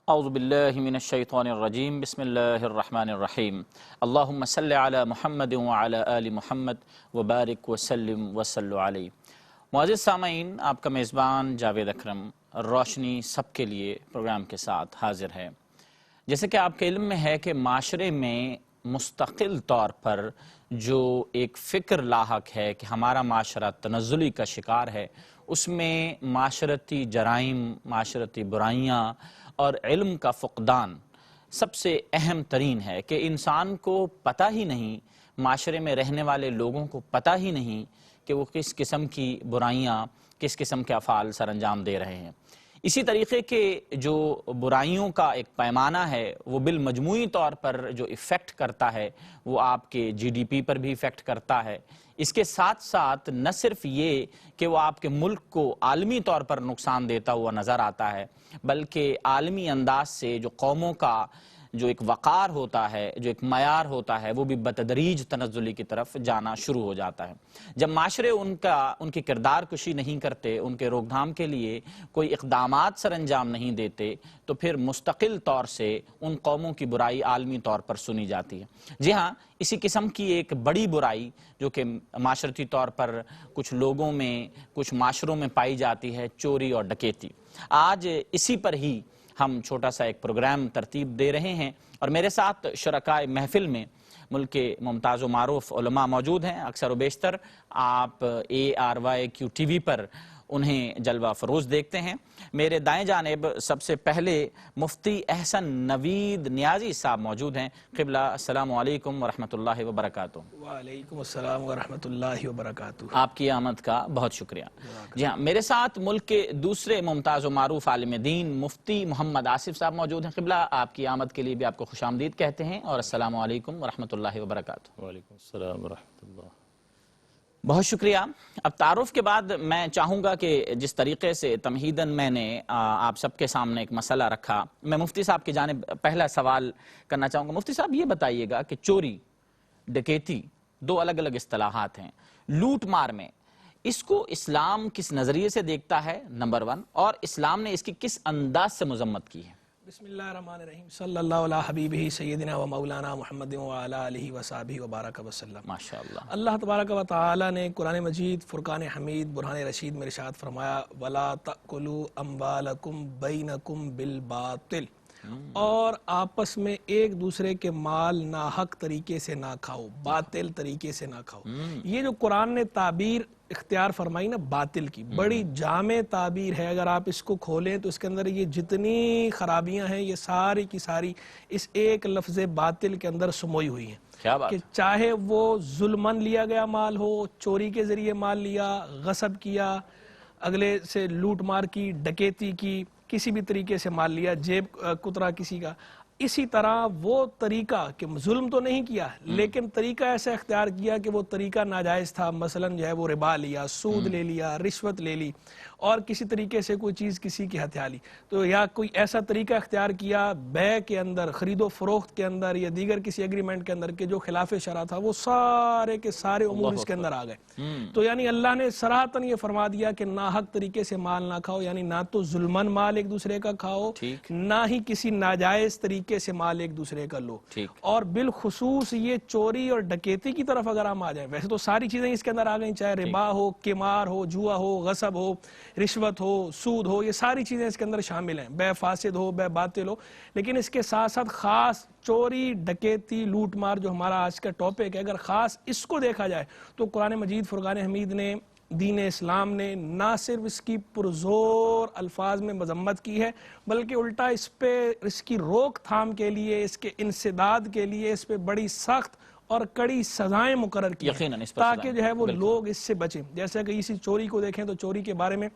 اعوذ باللہ من الشیطان الرجیم بسم اللہ الرحمن الرحیم اللہم صلی علی محمد وعلی آل محمد وبارک وسلم وصلو علیہ۔ معزز سامعین، آپ کا میزبان جاوید اکرم روشنی سب کے لیے پروگرام کے ساتھ حاضر ہے۔ جیسے کہ آپ کے علم میں ہے کہ معاشرے میں مستقل طور پر جو ایک فکر لاحق ہے کہ ہمارا معاشرہ تنزلی کا شکار ہے، اس میں معاشرتی جرائم، معاشرتی برائیاں اور علم کا فقدان سب سے اہم ترین ہے کہ انسان کو پتہ ہی نہیں، معاشرے میں رہنے والے لوگوں کو پتہ ہی نہیں کہ وہ کس قسم کی برائیاں، کس قسم کے افعال سر انجام دے رہے ہیں۔ اسی طریقے کے جو برائیوں کا ایک پیمانہ ہے وہ بالمجموعی طور پر جو ایفیکٹ کرتا ہے وہ آپ کے جی ڈی پی پر بھی ایفیکٹ کرتا ہے۔ اس کے ساتھ ساتھ نہ صرف یہ کہ وہ آپ کے ملک کو عالمی طور پر نقصان دیتا ہوا نظر آتا ہے، بلکہ عالمی انداز سے جو قوموں کا جو ایک وقار ہوتا ہے، جو ایک معیار ہوتا ہے، وہ بھی بتدریج تنزلی کی طرف جانا شروع ہو جاتا ہے۔ جب معاشرے ان کی کردار کشی نہیں کرتے، ان کے روک تھام کے لیے کوئی اقدامات سر انجام نہیں دیتے، تو پھر مستقل طور سے ان قوموں کی برائی عالمی طور پر سنی جاتی ہے۔ جی ہاں، اسی قسم کی ایک بڑی برائی جو کہ معاشرتی طور پر کچھ لوگوں میں، کچھ معاشروں میں پائی جاتی ہے، چوری اور ڈکیتی۔ آج اسی پر ہی ہم چھوٹا سا ایک پروگرام ترتیب دے رہے ہیں، اور میرے ساتھ شرکائے محفل میں ملک کے ممتاز و معروف علماء موجود ہیں۔ اکثر و بیشتر آپ ARYQ TV پر انہیں جلوہ فروز دیکھتے ہیں۔ میرے دائیں جانب سب سے پہلے مفتی احسن نوید نیازی صاحب موجود ہیں۔ قبلہ السلام علیکم ورحمۃ اللہ وبرکاتہ۔ وعلیکم السلام ورحمۃ اللہ وبرکاتہ۔ آپ کی آمد کا بہت شکریہ۔ جی ہاں، میرے ساتھ ملک کے دوسرے ممتاز و معروف عالم دین مفتی محمد آصف صاحب موجود ہیں۔ قبلہ آپ کی آمد کے لیے بھی آپ کو خوش آمدید کہتے ہیں، اور السلام علیکم ورحمۃ اللہ وبرکاتہ۔ وعلیکم السلام ورحمۃ اللہ۔ بہت شکریہ۔ اب تعارف کے بعد میں چاہوں گا کہ جس طریقے سے تمہیداً میں نے آپ سب کے سامنے ایک مسئلہ رکھا، میں مفتی صاحب کی جانب پہلا سوال کرنا چاہوں گا۔ مفتی صاحب یہ بتائیے گا کہ چوری، ڈکیتی دو الگ الگ اصطلاحات ہیں۔ لوٹ مار میں اس کو اسلام کس نظریے سے دیکھتا ہے، نمبر 1، اور اسلام نے اس کی کس انداز سے مذمت کی ہے؟ بسم اللہ الرحمن الرحیم، صلی اللہ علیہ حبیبہ سیدنا و مولانا محمد وعلی آلہ وصحبہ وبارک وسلم۔ ماشاءاللہ۔ اللہ تبارک و تعالی نے قرآن مجید فرقان حمید برہان رشید میں ارشاد فرمایا وَلَا تَأْكُلُوا أَمْوَالَكُمْ بَيْنَكُمْ بِالْبَاطِلِ، اور آپس میں ایک دوسرے کے مال ناحق طریقے سے نہ کھاؤ، باطل طریقے سے نہ کھاؤ۔ یہ جو قرآن نے تعبیر اختیار فرمائی نا باطل کی، بڑی جامع تعبیر ہے۔ اگر آپ اس کو کھولیں تو اس کے اندر یہ جتنی خرابیاں ہیں، یہ ساری کی ساری اس ایک لفظ باطل کے اندر سموئی ہوئی ہیں۔ کیا بات کہ چاہے وہ ظلمن لیا گیا مال ہو، چوری کے ذریعے مال لیا، غصب کیا، اگلے سے لوٹ مار کی، ڈکیتی کی، کسی بھی طریقے سے مال لیا، جیب کترا کسی کا۔ اسی طرح وہ طریقہ کہ ظلم تو نہیں کیا، لیکن طریقہ ایسا اختیار کیا کہ وہ طریقہ ناجائز تھا، مثلا جو ہے وہ ربا لیا، سود لے لیا، رشوت لے لی، اور کسی طریقے سے کوئی چیز کسی کی ہتھیا لی، تو یا کوئی ایسا طریقہ اختیار کیا بیع کے اندر، خرید و فروخت کے اندر، یا دیگر کسی ایگریمنٹ کے اندر کہ جو خلاف شرع تھا، وہ سارے کے سارے امور اس کے اندر آ گئے۔ تو یعنی اللہ نے صراحتاً یہ فرما دیا کہ ناحق طریقے سے مال نہ کھاؤ، یعنی نہ تو ظلمن مال ایک دوسرے کا کھاؤ، نہ ہی کسی ناجائز طریقے سے مال ایک دوسرے کا لو۔ اور بالخصوص یہ چوری اور ڈکیتی کی طرف اگر ہم آ جائیں، ویسے تو ساری چیزیں اس کے اندر آ گئیں، چاہے ربا ہو، قمار ہو، جوا ہو، غصب ہو، رشوت ہو، سود ہو، یہ ساری چیزیں اس کے اندر شامل ہیں، بے فاسد ہو، بے باطل ہو، لیکن اس کے ساتھ ساتھ خاص چوری، ڈکیتی، لوٹ مار جو ہمارا آج کا ٹاپک ہے، اگر خاص اس کو دیکھا جائے تو قرآن مجید فرقان حمید نے، دین اسلام نے نہ صرف اس کی پرزور الفاظ میں مذمت کی ہے، بلکہ الٹا اس کی روک تھام کے لیے، اس کے انسداد کے لیے اس پہ بڑی سخت اور کڑی سزائیں مقرر کی ہیں تاکہ جو ہے وہ لوگ اس سے بچیں۔ جیسے کہ اسی چوری کو دیکھیں تو چوری کے بارے میں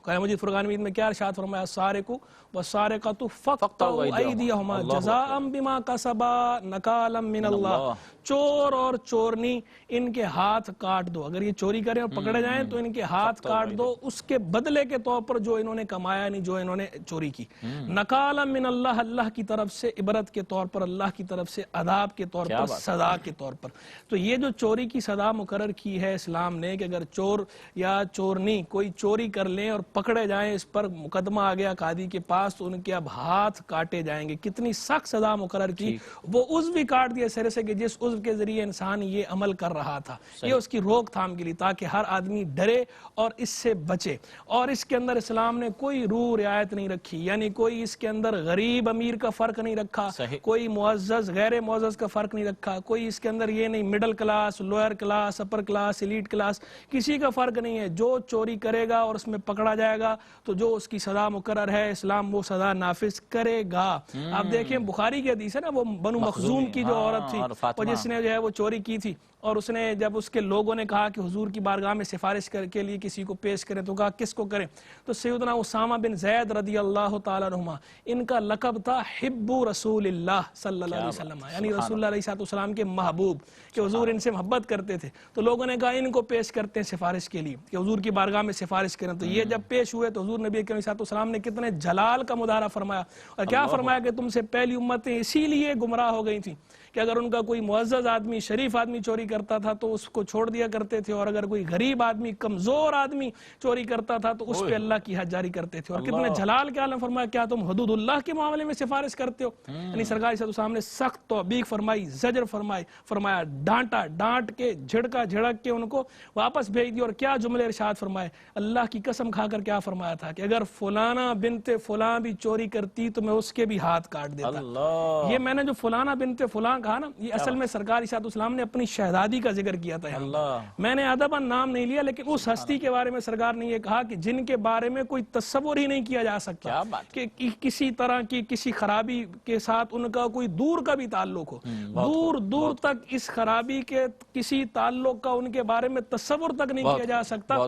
قرآن مجید فرقان حمید میں کیا ارشاد فرمایا؟ السارق والسارقۃ فاقطعوا ایدیہما جزاء بما کسبا نکالا من اللہ، چور اور چورنی ان کے ہاتھ کاٹ دو، اگر یہ چوری کریں اور پکڑے جائیں تو ان کے ہاتھ کاٹ دو اس کے بدلے کے طور پر جو انہوں نے کمایا، نہیں جو انہوں نے چوری کی، نکالا من اللہ، اللہ کی طرف سے عبرت کے طور پر، اللہ کی طرف سے عذاب کے طور پر، سزا کے طور پر۔ تو یہ جو چوری کی سزا مقرر کی ہے اسلام نے کہ اگر چور یا چورنی کوئی چوری کر لیں اور پکڑے جائیں، اس پر مقدمہ آ گیا قاضی کے پاس تو ان کے اب ہاتھ کاٹے جائیں گے. کتنی سخت سزا مقرر کی. وہ عضو بھی کاٹ دیا سرے سے کہ جس عضو کے ذریعے انسان یہ عمل کر رہا تھا. یہ اس کی روک تھام کے لیے تاکہ ہر آدمی ڈرے اور اس سے بچے. اور اس کے اندر اسلام نے کوئی روح رعایت نہیں رکھی، یعنی کوئی اس کے اندر غریب امیر کا فرق نہیں رکھا، کوئی معزز غیر معزز کا فرق نہیں رکھا، کوئی اس کے اندر یہ نہیں middle class lower class upper class elite class, کسی کا فرق نہیں ہے. جو چوری کرے گا اور اس میں پکڑا جائے گا تو جو اس کی سزا مقرر ہے اسلام وہ سزا نافذ کرے گا. آپ دیکھیں بخاری کی حدیث ہے نا، وہ بنو مخزوم کی جو عورت تھی اور جس نے جو ہے وہ چوری کی تھی، اور اس نے جب اس کے لوگوں نے کہا کہ حضور کی بارگاہ میں سفارش کے لیے کسی کو پیش کریں تو کہا کس کو کریں؟ تو سیدنا اسامہ بن زید رضی اللہ تعالیٰ عنہما، ان کا لقب تھا حب رسول اللہ صلی اللہ علیہ وسلم، یعنی رسول اللہ علیہ السلام کے محبوب، کہ حضور ان سے محبت کرتے تھے. تو لوگوں نے کہا ان کو پیش کرتے ہیں سفارش کے لیے کہ حضور کی بارگاہ میں سفارش کریں. تو یہ جب پیش ہوئے تو حضور نبی کریم صلی اللہ علیہ وسلم نے کتنے جلال کا مظاہرہ فرمایا اور کیا فرمایا کہ تم سے پہلی امتیں اسی لیے گمراہ ہو گئی تھیں کہ اگر ان کا کوئی معزز آدمی شریف آدمی چوری کرتا تھا تو اس کو چھوڑ دیا کرتے تھے، اور اگر کوئی غریب آدمی کمزور آدمی چوری کرتا تھا تو اس پہ اللہ کی حد جاری کرتے تھے. اور کتنے جلال کے عالم فرمایا کیا تم حدود اللہ کے معاملے میں سفارش کرتے ہو؟ یعنی سرکار صلی اللہ علیہ وسلم نے سخت توبیخ فرمائی، زجر فرمایا، ڈانٹا، ڈانٹ کے جھڑک کے ان کو واپس بھیج دیا. اور کیا جملے ارشاد فرمائے، اللہ کی قسم کھا کر کیا فرمایا تھا کہ اگر فلانا بنت فلاں بھی چوری کرتی تو میں اس کے بھی ہاتھ کاٹ دیتا. یہ میں نے جو فلانا بنت فلاں کہا نا، یہ اصل میں سرکار صلی اللہ علیہ وسلم نے اپنی شہزادی کا ذکر کیا تھا. میں نے ادباً نام نہیں لیا، لیکن اس ہستی کے بارے میں سرکار نے یہ کہا کہ جن کے بارے میں کوئی تصور ہی نہیں کیا جا سکتا کہ کسی طرح کی کسی خرابی کے ساتھ ان کا کوئی دور کا بھی تعلق ہو، دور تک اس خرابی کے کسی تعلق کا ان کے بارے میں تصور تک نہیں کیا جا سکتا.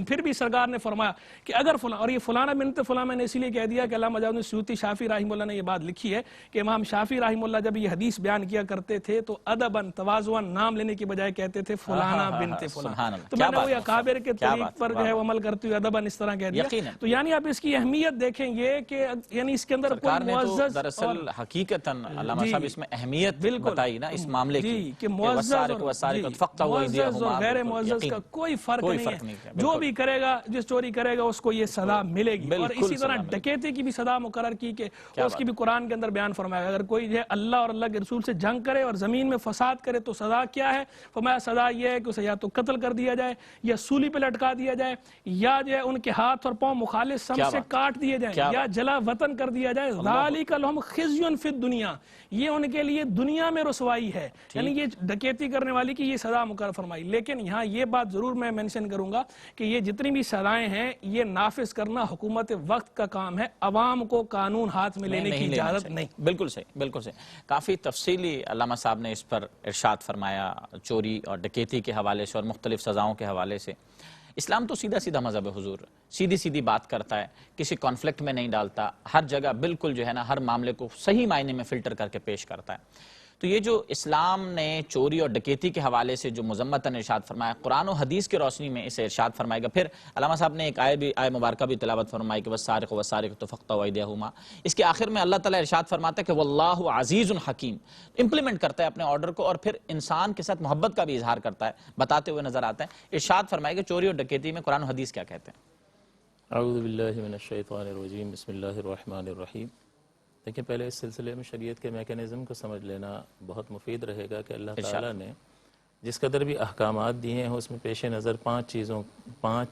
پھر بھی سرکار نے فرمایا کہ اگر فلاں، اور یہ فلانا بنت فلاں میں نے اسی لیے کہہ دیا کہ علامہ جلال السیوطی شافعی رحمہ اللہ نے یہ بات لکھی ہے کہ امام شافعی رحمہ اللہ جب یہ حدیث بیان کیا کرتے تھے تو ادباً تواضعاً نام لینے کی بجائے کہتے تھے فلانا بنت فلاں. تو میں نے وہی اکابر کے طریق پر جو ہے وہ عمل کرتے ہوئے ادباً اس طرح کہہ دیا. تو یعنی آپ اس کی اہمیت دیکھیں یہ کہ یعنی اس کے اندر کوئی معزز، دراصل حقیقتاً علامہ صاحب اس میں اہمیت بتائی نا اس معاملے کی کہ معزز اور غیر معزز کا کوئی فرق نہیں ہے. جو بھی کرے گا، جس چوری کرے گا اس کو یہ سزا ملے گی. اور اسی طرح ڈکیتی کی بھی سزا مقرر کی کہ اس کی بھی قرآن کے اندر بیان فرمایا اگر کوئی جو ہے اللہ اور اللہ کے رسول سے جنگ کرے اور زمین میں فساد کرے تو سزا کیا ہے؟ فرمایا سزا یہ ہے کہ اسے یا تو قتل کر دیا جائے یا سولی پہ لٹکا دیا جائے یا جو ہے ان کے ہاتھ اور پاؤں مخالف سم سے کاٹ دیے جائیں یا جلا وطن کر دیا جائے. ذالک لہم خزی فی الدنیا، یہ ان کے لیے دنیا میں رسوائی ہے. یعنی یہ ڈکیتی کرنے والی کی یہ سزا مقرر فرمائی. لیکن یہاں یہ بات ضرور میں مینشن کروں گا کہ یہ جتنی بھی سزائیں ہیں یہ نافذ کرنا حکومت وقت کا کام ہے، عوام کو قانون ہاتھ میں لینے کی اجازت نہیں. بالکل صحیح، بالکل صحیح. کافی تفصیلی علامہ صاحب نے اس پر ارشاد فرمایا چوری اور ڈکیتی کے حوالے سے اور مختلف سزاؤں کے حوالے سے. اسلام تو سیدھا سیدھا مذہب ہے حضور، سیدھی سیدھی بات کرتا ہے، کسی کانفلکٹ میں نہیں ڈالتا، ہر جگہ بالکل جو ہے نا ہر معاملے کو صحیح معنی میں فلٹر کر کے پیش کرتا ہے. تو یہ جو اسلام نے چوری اور ڈکیتی کے حوالے سے جو مذمتاً ارشاد فرمایا، قرآن و حدیث کی روشنی میں اسے ارشاد فرمائے گا. پھر علامہ صاحب نے ایک آیہ مبارکہ بھی تلاوت فرمائی کہ والسارق والسارقۃ فاقطعوا ایدیہما. اس کے آخر میں اللہ تعالیٰ ارشاد فرماتا ہے کہ واللہ عزیز حکیم، امپلیمنٹ کرتا ہے اپنے آرڈر کو اور پھر انسان کے ساتھ محبت کا بھی اظہار کرتا ہے، بتاتے ہوئے نظر آتا ہے. ارشاد فرمائے کہ چوری اور ڈکیتی میں قرآن و حدیث کیا کہتے ہیں. اعوذ باللہ من الشیطان الرجیم، بسم اللہ الرحمن الرحیم. دیکھیں پہلے اس سلسلے میں شریعت کے میکانزم کو سمجھ لینا بہت مفید رہے گا کہ اللہ تعالیٰ نے جس قدر بھی احکامات دیے ہیں اس میں پیش نظر پانچ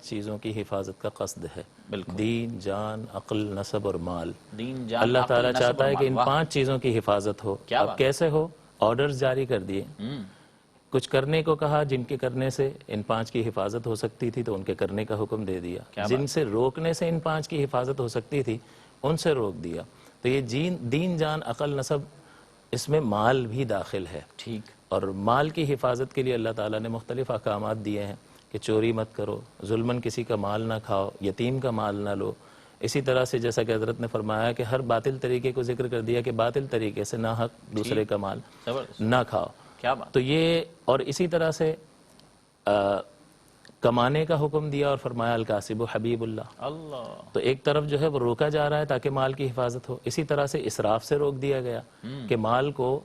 چیزوں کی حفاظت کا قصد ہے. دین، جان، عقل، نسب اور مال. اللہ تعالیٰ چاہتا ہے کہ ان 5 چیزوں کی حفاظت ہو. اب کیسے ہو؟ آرڈرز جاری کر دیے، کچھ کرنے کو کہا جن کے کرنے سے ان 5 کی حفاظت ہو سکتی تھی تو ان کے کرنے کا حکم دے دیا. جن سے روکنے سے ان 5 کی حفاظت ہو سکتی تھی ان سے روک دیا. تو یہ دین، جان، عقل، نسب، اس میں مال بھی داخل ہے. ٹھیک. اور مال کی حفاظت کے لیے اللہ تعالیٰ نے مختلف احکامات دیے ہیں کہ چوری مت کرو، ظلماً کسی کا مال نہ کھاؤ، یتیم کا مال نہ لو. اسی طرح سے جیسا کہ حضرت نے فرمایا کہ ہر باطل طریقے کو ذکر کر دیا کہ باطل طریقے سے ناحق دوسرے کا مال نہ کھاؤ. تو یہ، اور اسی طرح سے کمانے کا حکم دیا اور فرمایا الکاسب حبیب اللہ. تو ایک طرف جو ہے وہ روکا جا رہا ہے تاکہ مال کی حفاظت ہو. اسی طرح سے اسراف سے روک دیا گیا کہ مال کو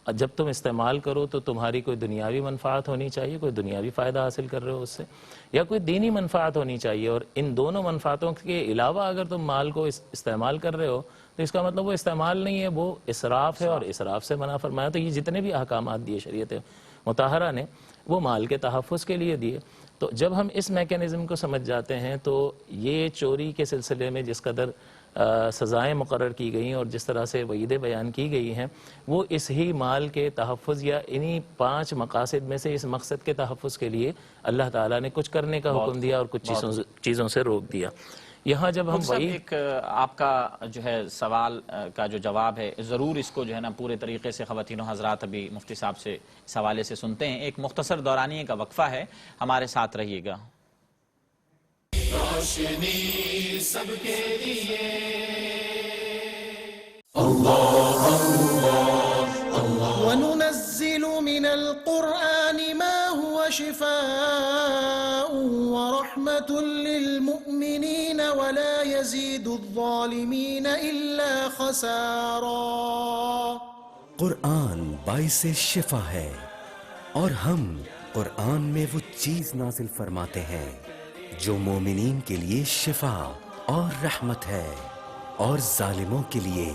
جب تم استعمال کرو تو تمہاری کوئی دنیاوی منفعت ہونی چاہیے، کوئی دنیاوی فائدہ حاصل کر رہے ہو اس سے، یا کوئی دینی منفعت ہونی چاہیے، اور ان دونوں منفعتوں کے علاوہ اگر تم مال کو استعمال کر رہے ہو تو اس کا مطلب وہ استعمال نہیں ہے، وہ اسراف ہے، اور اسراف سے منع فرمایا۔ تو یہ جتنے بھی احکامات دیے شریعت مطہرہ نے وہ مال کے تحفظ کے لیے دیے۔ تو جب ہم اس میکینزم کو سمجھ جاتے ہیں تو یہ چوری کے سلسلے میں جس قدر سزائیں مقرر کی گئی ہیں اور جس طرح سے وعیدیں بیان کی گئی ہیں، وہ اس ہی مال کے تحفظ یا انہی 5 مقاصد میں سے اس مقصد کے تحفظ کے لیے اللہ تعالیٰ نے کچھ کرنے کا حکم دیا اور کچھ چیزوں سے روک دیا۔ یہاں جب ہم ایک آپ کا جو ہے سوال کا جو جواب ہے، ضرور اس کو جو ہے نا پورے طریقے سے خواتین و حضرات ابھی مفتی صاحب سے اس حوالے سے سنتے ہیں۔ ایک مختصر دورانیے کا وقفہ ہے، ہمارے ساتھ رہیے گا۔ روشنی سب کے لیے وننزل من القرآن ما هو شفاء ورحمة للمؤمنين ولا يزيد الظالمين إلا خسارا۔ قرآن باعث شفا ہے، اور ہم قرآن میں وہ چیز نازل فرماتے ہیں جو مومنین کے لیے شفا اور رحمت ہے، اور ظالموں کے لیے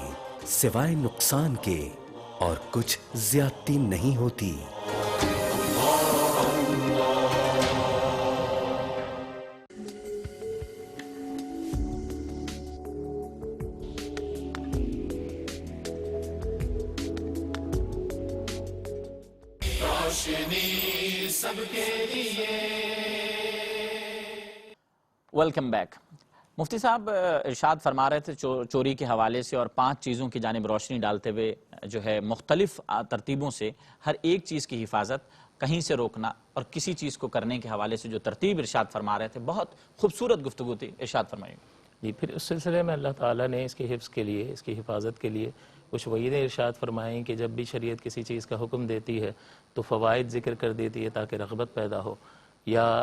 سوائے نقصان کے اور کچھ زیادتی نہیں ہوتی۔ Welcome back. مفتی صاحب ارشاد فرما رہے تھے چوری کے حوالے سے اور 5 چیزوں کی جانب روشنی ڈالتے ہوئے جو ہے مختلف ترتیبوں سے ہر ایک چیز کی حفاظت، کہیں سے روکنا اور کسی چیز کو کرنے کے حوالے سے جو ترتیب ارشاد فرما رہے تھے، بہت خوبصورت گفتگو تھی، ارشاد فرمائیے۔ جی، پھر اس سلسلے میں اللہ تعالیٰ نے اس کے حفظ کے لیے، اس کی حفاظت کے لیے کچھ وعیدیں ارشاد فرمائیں کہ جب بھی شریعت کسی چیز کا حکم دیتی ہے تو فوائد ذکر کر دیتی ہے تاکہ رغبت پیدا ہو، یا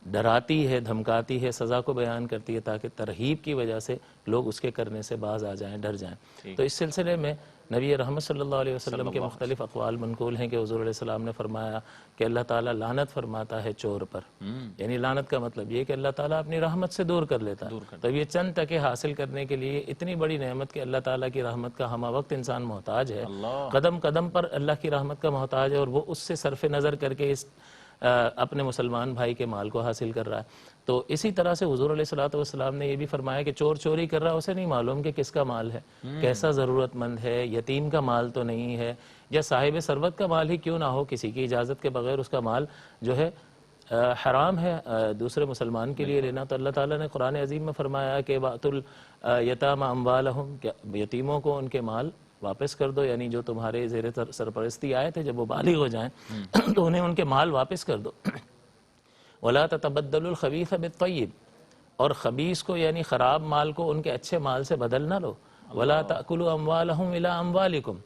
ڈراتی ہے، دھمکاتی ہے، سزا کو بیان کرتی ہے تاکہ ترہیب کی وجہ سے لوگ اس کے کرنے سے باز آ جائیں، ڈر جائیں۔ تو اس سلسلے میں نبی رحمت صلی اللہ علیہ وسلم کے مختلف اقوال منقول ہیں کہ حضور علیہ السلام نے فرمایا کہ اللہ تعالیٰ لعنت فرماتا ہے چور پر، یعنی لعنت کا مطلب یہ کہ اللہ تعالیٰ اپنی رحمت سے دور کر لیتا ہے۔ تو یہ چند ٹکے حاصل کرنے کے لیے اتنی بڑی نعمت کہ اللہ تعالیٰ کی رحمت کا ہمہ وقت انسان محتاج ہے، قدم قدم پر اللہ کی رحمت کا محتاج ہے، اور وہ اس سے صرف نظر کر کے اس اپنے مسلمان بھائی کے مال کو حاصل کر رہا ہے۔ تو اسی طرح سے حضور علیہ الصلوۃ نے یہ بھی فرمایا کہ چور چوری کر رہا ہے، اسے نہیں معلوم کہ کس کا مال ہے، کیسا ضرورت مند ہے، یتیم کا مال تو نہیں ہے، یا صاحب ثروت کا مال ہی کیوں نہ ہو، کسی کی اجازت کے بغیر اس کا مال جو ہے حرام ہے دوسرے مسلمان کے لیے لینا۔ تو اللہ تعالیٰ نے قرآن عظیم میں فرمایا کہ وَأْتُوا الْيَتَامَ أَمْوَالَهُمْ، کہ یتیموں کو ان کے مال واپس کر دو، یعنی جو تمہارے زیر سرپرستی آئے تھے جب وہ بالغ ہو جائیں تو انہیں ان کے مال واپس کر دو۔ وَلَا تَتَبَدَّلُوا الْخَبِيثَ بِالطَّيِّبِ، اور خبیث کو یعنی خراب مال کو ان کے اچھے مال سے بدل نہ لو۔ وَلَا تَأْكُلُوا أَمْوَالَهُمْ إِلَىٰ أَمْوَالِكُمْ،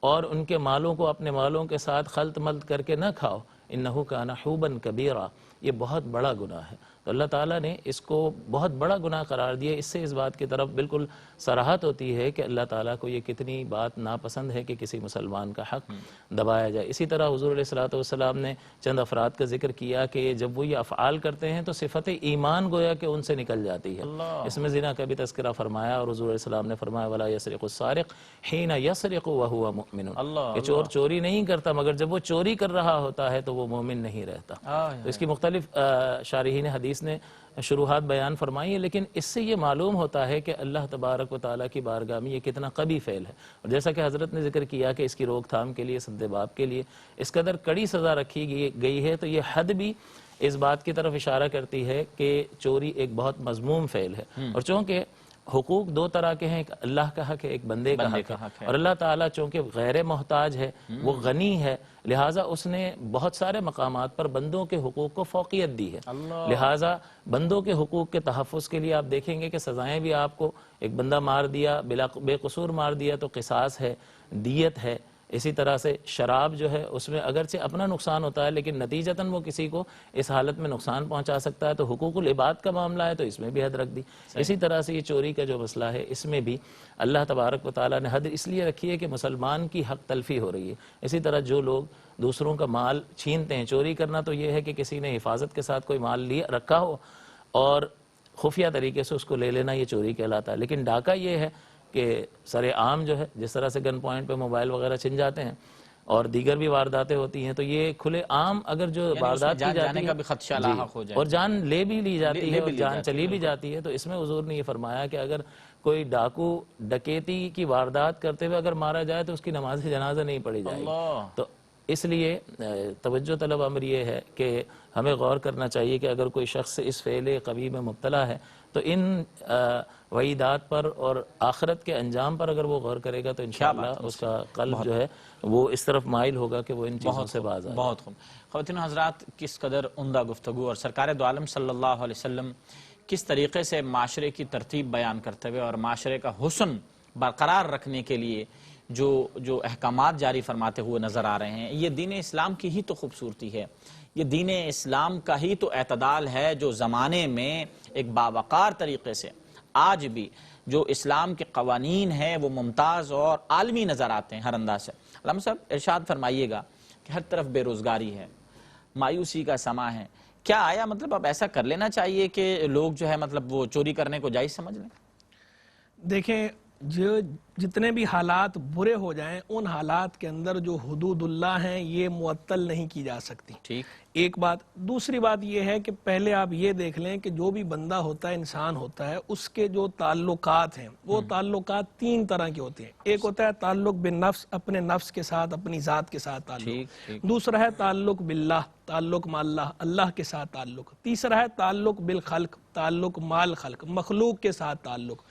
اور ان کے مالوں کو اپنے مالوں کے ساتھ خلط ملط کر کے نہ کھاؤ۔ إِنَّهُ كَانَ حُوبًا كَبِيرًا، یہ بہت بڑا گناہ ہے۔ تو اللہ تعالیٰ نے اس کو بہت بڑا گناہ قرار دیا۔ اس سے اس بات کی طرف بالکل صراحت ہوتی ہے کہ اللہ تعالیٰ کو یہ کتنی بات ناپسند ہے کہ کسی مسلمان کا حق دبایا جائے۔ اسی طرح حضور علیہ السلام نے چند افراد کا ذکر کیا کہ جب وہ یہ افعال کرتے ہیں تو صفت ایمان گویا کہ ان سے نکل جاتی ہے۔ اس میں زنا کا بھی تذکرہ فرمایا، اور حضور علیہ السلام نے فرمایا وَلَا يَسْرِقُ السَّارِقُ حِينَ يَسْرِقُ وَهُوَ مُؤْمِنٌ، کہ چور چوری نہیں کرتا مگر جب وہ چوری کر رہا ہوتا ہے تو وہ مومن نہیں رہتا۔ تو اس کی مختلف شارحین حدیث نے شروحات بیان فرمائی ہیں، لیکن اس سے یہ معلوم ہوتا ہے کہ اللہ تبارک و تعالیٰ کی بارگاہ میں یہ کتنا قبیح فعل ہے، اور جیسا کہ حضرت نے ذکر کیا کہ اس کی روک تھام کے لیے سد باب کے لیے اس قدر کڑی سزا رکھی گئی ہے، تو یہ حد بھی اس بات کی طرف اشارہ کرتی ہے کہ چوری ایک بہت مذموم فعل ہے۔ اور چونکہ حقوق 2 طرح کے ہیں، ایک اللہ کا حق ہے، ایک بندے کا حق ہے، اور اللہ تعالیٰ چونکہ غیر محتاج ہے، وہ غنی ہے، لہٰذا اس نے بہت سارے مقامات پر بندوں کے حقوق کو فوقیت دی ہے۔ لہٰذا بندوں کے حقوق کے تحفظ کے لیے آپ دیکھیں گے کہ سزائیں بھی آپ کو، ایک بندہ مار دیا، بے قصور مار دیا تو قصاص ہے، دیت ہے، اسی طرح سے شراب جو ہے اس میں اگرچہ اپنا نقصان ہوتا ہے لیکن نتیجتاً وہ کسی کو اس حالت میں نقصان پہنچا سکتا ہے، تو حقوق العباد کا معاملہ ہے تو اس میں بھی حد رکھ دی۔ اسی طرح سے یہ چوری کا جو مسئلہ ہے اس میں بھی اللہ تبارک و تعالیٰ نے حد اس لیے رکھی ہے کہ مسلمان کی حق تلفی ہو رہی ہے۔ اسی طرح جو لوگ دوسروں کا مال چھینتے ہیں، چوری کرنا تو یہ ہے کہ کسی نے حفاظت کے ساتھ کوئی مال رکھا ہو اور خفیہ طریقے سے اس کو لے لینا، یہ چوری کہلاتا ہے۔ لیکن ڈاکہ یہ ہے کہ سر عام جو ہے، جس طرح سے گن پوائنٹ پہ موبائل وغیرہ چھن جاتے ہیں اور دیگر بھی وارداتیں ہوتی ہیں، تو یہ کھلے عام اگر جو واردات کی جاتی ہے اور جان لے بھی لی جاتی ہے اور جان چلی بھی جاتی ہے، تو اس میں حضور نے یہ فرمایا کہ اگر کوئی ڈاکو ڈکیتی کی واردات کرتے ہوئے اگر مارا جائے تو اس کی نماز جنازہ نہیں پڑھی جائے گی۔ تو اس لیے توجہ طلب امر یہ ہے کہ ہمیں غور کرنا چاہیے کہ اگر کوئی شخص اس فعل قبیح میں مبتلا ہے تو ان وعیدات پر اور آخرت کے انجام پر اگر وہ غور کرے گا تو انشاءاللہ اس کا قلب جو ہے وہ اس طرف مائل ہوگا کہ وہ ان چیزوں سے باز آئے۔ بہت خوب خواتین حضرات، کس قدر عمدہ گفتگو، اور سرکار دو عالم صلی اللہ علیہ وسلم کس طریقے سے معاشرے کی ترتیب بیان کرتے ہوئے اور معاشرے کا حسن برقرار رکھنے کے لیے جو احکامات جاری فرماتے ہوئے نظر آ رہے ہیں، یہ دین اسلام کی ہی تو خوبصورتی ہے، یہ دین اسلام کا ہی تو اعتدال ہے جو زمانے میں ایک باوقار طریقے سے آج بھی جو اسلام کے قوانین ہیں وہ ممتاز اور عالمی نظر آتے ہیں ہر انداز سے۔ علامہ صاحب ارشاد فرمائیے گا کہ ہر طرف بے روزگاری ہے، مایوسی کا سما ہے، کیا آیا مطلب اب ایسا کر لینا چاہیے کہ لوگ جو ہے مطلب وہ چوری کرنے کو جائز سمجھ لیں؟ دیکھیں، جتنے بھی حالات برے ہو جائیں ان حالات کے اندر جو حدود اللہ ہیں یہ معطل نہیں کی جا سکتی، ٹھیک، ایک بات۔ دوسری بات یہ ہے کہ پہلے آپ یہ دیکھ لیں کہ جو بھی بندہ ہوتا ہے، انسان ہوتا ہے، اس کے جو تعلقات ہیں وہ تعلقات تین طرح کے ہوتے ہیں۔ ایک ہوتا ہے تعلق بالنفس، اپنے نفس کے ساتھ، اپنی ذات کے ساتھ تعلق۔ دوسرا ہے تعلق باللہ، تعلق مع اللہ، اللہ کے ساتھ تعلق۔ تیسرا ہے تعلق بالخلق، تعلق مال خلق، مخلوق کے ساتھ تعلق۔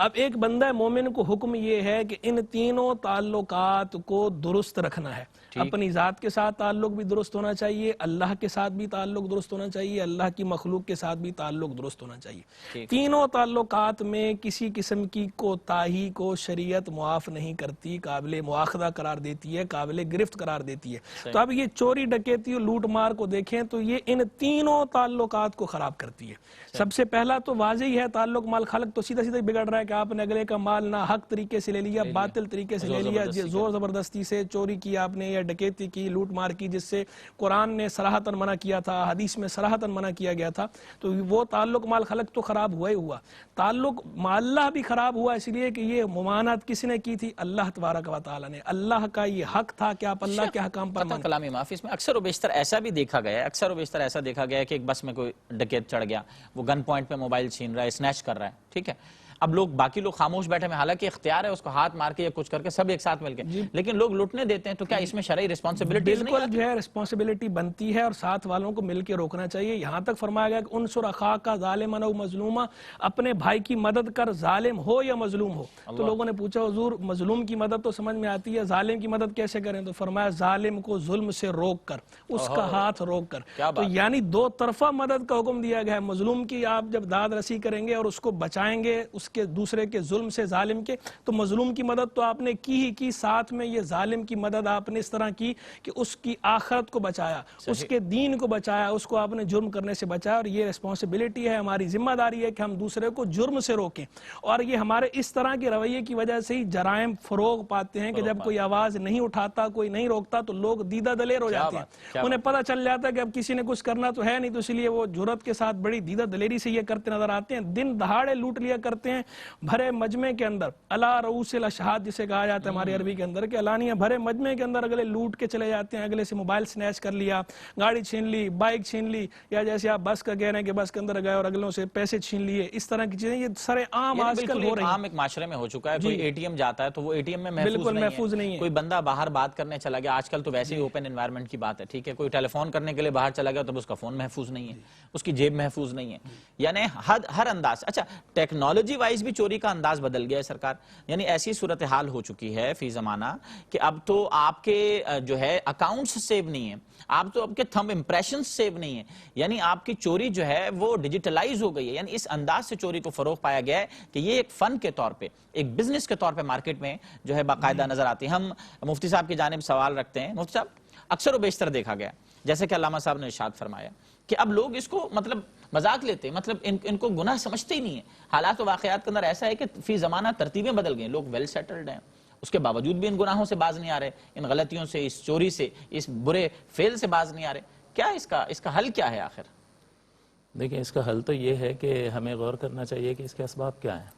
اب ایک بندہ مومن کو حکم یہ ہے کہ ان تینوں تعلقات کو درست رکھنا ہے۔ اپنی ذات کے ساتھ تعلق بھی درست ہونا چاہیے، اللہ کے ساتھ بھی تعلق درست ہونا چاہیے، اللہ کی مخلوق کے ساتھ بھی تعلق درست ہونا چاہیے۔ تینوں تعلقات میں کسی قسم کی کوتاہی کو شریعت معاف نہیں کرتی، قابل مواخذہ قرار دیتی ہے، قابل گرفت قرار دیتی ہے۔ تو اب یہ چوری ڈکیتی اور لوٹ مار کو دیکھیں تو یہ ان تینوں تعلقات کو خراب کرتی ہے۔ سب سے پہلا تو واضح ہے تعلق مال خلق، تو سیدھا سیدھا بگڑ رہا ہے کہ آپ نے اگلے کا مال نہ حق طریقے سے لے لیا، باطل طریقے سے لے لیا، زور زبردستی سے چوری کی آپ نے، یا ڈکیتی کی، لوٹ مار کی، جس سے قرآن نے صراحتاً منع کیا تھا، حدیث میں صراحتاً منع کیا گیا تھا۔ تو وہ تعلق مال خلق تو خراب ہوا ہی ہوا، تعلق مع اللہ بھی خراب ہوا، اس لیے کہ یہ ممانعت کس نے کی تھی؟ اللہ تبارک و تعالیٰ نے۔ اللہ کا یہ حق تھا کہ آپ اللہ کے حکام پر مانیں۔ کلامی معافی، اس میں اکثر و بیشتر ایسا بھی دیکھا گیا ہے، اکثر و بیشتر ایسا دیکھا گیا ہے کہ ایک بس میں کوئی ڈکیت چڑھ گیا، وہ گن پوائنٹ پہ موبائل چھین رہا ہے، اسنیچ کر رہا ہے، ٹھیک ہے، اب لوگ باقی لوگ خاموش بیٹھے ہیں، حالانکہ اختیار ہے اس کو ہاتھ مار کے یا کچھ کر کے سب ایک ساتھ مل کے، لیکن لوگ لوٹنے دیتے ہیں، تو کیا اس میں شرعی رسپانسبلٹی نہیں؟ بالکل جو ہے رسپانسبلٹی بنتی ہے اور ساتھ والوں کو مل کے روکنا چاہیے۔ یہاں تک فرمایا گیا کہ انصر اخاک ظالما او مظلوما، اپنے بھائی کی مدد کر ظالم ہو یا مظلوم ہو۔ تو لوگوں نے پوچھا حضور مظلوم کی مدد تو سمجھ میں آتی ہے، ظالم کی مدد کیسے کریں؟ تو فرمایا ظالم کو ظلم سے روک کر، اس کا ہاتھ روک کر۔ تو یعنی دو طرفہ مدد کا حکم دیا گیا ہے۔ مظلوم کی آپ جب داد رسی کریں گے اور اس کو بچائیں گے اس کے دوسرے کے ظلم سے، ظالم کے، تو مظلوم کی مدد تو آپ نے کی ہی کی، ساتھ میں یہ ظالم کی مدد آپ نے اس طرح کی کہ اس کی آخرت کو بچایا، اس کے دین کو بچایا، اس کو آپ نے جرم کرنے سے بچایا۔ اور یہ رسپانسبلٹی ہے، ہماری ذمہ داری ہے کہ ہم دوسرے کو جرم سے روکیں۔ اور یہ ہمارے اس طرح کے رویے کی وجہ سے ہی جرائم فروغ پاتے ہیں کہ جب کوئی آواز نہیں اٹھاتا، کوئی نہیں روکتا، تو لوگ دیدہ دلیر ہو جاتے ہیں، انہیں پتہ چل جاتا ہے کہ اب کسی نے کچھ کرنا تو ہے نہیں، تو اس لیے وہ جرأت کے ساتھ بڑی دیدہ دلیری سے یہ کرتے نظر آتے ہیں، دن دہاڑے لوٹ لیا کرتے ہیں بھرے مجمع کے اندر، علی رؤوس الاشہاد جسے کہا جاتا ہے ہماری عربی کے اندر، کہ علانیہ بھرے مجمع کے اندر اگلے لوٹ کے چلے جاتے ہیں، اگلے سے موبائل سنیچ کر لیا، گاڑی چھین لی، بائک چھین لی، یا جیسے آپ بس کا کہہ رہے ہیں کہ بس کے اندر گئے اور اگلوں سے پیسے چھین لیے، اس طرح کی چیزیں یہ سر عام آج کل ہو رہی ہیں۔ عام ایک معاشرے میں ہو چکا ہے، کوئی اے ٹی ایم جاتا ہے تو وہ اے ٹی ایم میں محفوظ نہیں ہے، کوئی بندہ باہر بات کرنے چلا گیا، آج کل تو ویسے ہی اوپن انوائرمنٹ کی بات ہے، ٹھیک ہے، کوئی ٹیلی فون کرنے کے لیے باہر چلا گیا تو اس کا فون محفوظ نہیں ہے، اس کی جیب محفوظ نہیں ہے، یعنی ہر انداز۔ اچھا، ٹیکنالوجی وائز بھی چوری کا انداز بدل گیا ہے سرکار. یعنی ایسی صورتحال ہو چکی ہے فی زمانہ کہ اب تو آپ کے جو ہے اکاؤنٹس سیو نہیں ہیں, آپ تو آپ کے تھمب امپریشنز سیو نہیں ہیں, یعنی آپ کی چوری جو ہے وہ ڈیجیٹلائز ہو گئی ہے. یعنی اس انداز سے چوری کو فروغ پایا گیا ہے کہ یہ ایک فن کے طور پہ, ایک بزنس کے طور پہ مارکیٹ میں جو ہے باقاعدہ نظر آتی ہے. ہم مفتی صاحب کی جانب سوال رکھتے ہیں. مفتی صاحب, اکثر و بیشتر دیکھا گیا جیسے کہ علامہ صاحب نے ارشاد فرمایا کہ اب لوگ اس کو مطلب مذاق لیتے ہیں, مطلب ان کو گناہ سمجھتے ہی نہیں ہیں. حالات و واقعات کے اندر ایسا ہے کہ فی زمانہ ترتیبیں بدل گئی ہیں, لوگ ویل سیٹلڈ ہیں, اس کے باوجود بھی ان گناہوں سے باز نہیں آ رہے, ان غلطیوں سے, اس چوری سے, اس برے فعل سے باز نہیں آ رہے. کیا اس کا حل کیا ہے آخر؟ دیکھیں, اس کا حل تو یہ ہے کہ ہمیں غور کرنا چاہیے کہ اس کے اسباب کیا ہیں.